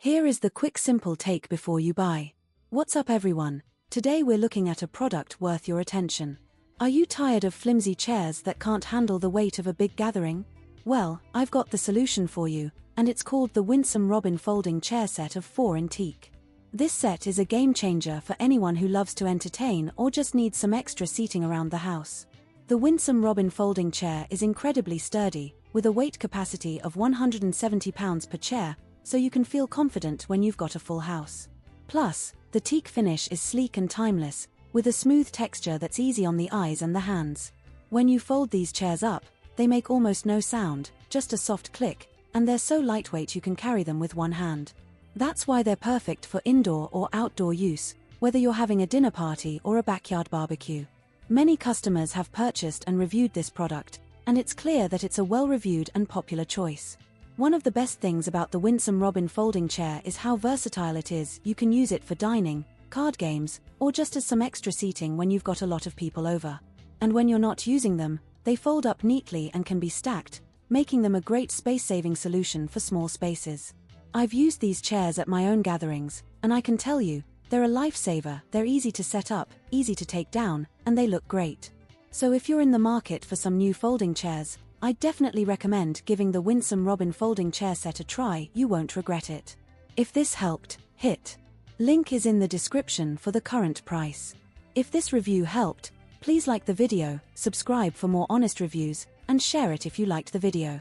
Here is the quick simple take before you buy. What's up everyone? Today we're looking at a product worth your attention. Are you tired of flimsy chairs that can't handle the weight of a big gathering? Well, I've got the solution for you, and it's called the Winsome Robin Folding Chair Set of 4 in teak. This set is a game changer for anyone who loves to entertain or just needs some extra seating around the house. The Winsome Robin Folding Chair is incredibly sturdy, with a weight capacity of 170 pounds per chair, so you can feel confident when you've got a full house. Plus, the teak finish is sleek and timeless, with a smooth texture that's easy on the eyes and the hands. When you fold these chairs up, they make almost no sound, just a soft click, and they're so lightweight you can carry them with one hand. That's why they're perfect for indoor or outdoor use, whether you're having a dinner party or a backyard barbecue. Many customers have purchased and reviewed this product, and it's clear that it's a well-reviewed and popular choice. One of the best things about the Winsome Robin folding chair is how versatile it is. You can use it for dining, card games, or just as some extra seating when you've got a lot of people over. And when you're not using them, they fold up neatly and can be stacked, making them a great space-saving solution for small spaces. I've used these chairs at my own gatherings, and I can tell you, they're a lifesaver. They're easy to set up, easy to take down, and they look great. So if you're in the market for some new folding chairs, I definitely recommend giving the Winsome Robin Folding Chair Set a try. You won't regret it. If this helped, hit link is in the description for the current price. If this review helped, please like the video, subscribe for more honest reviews, and share it if you liked the video.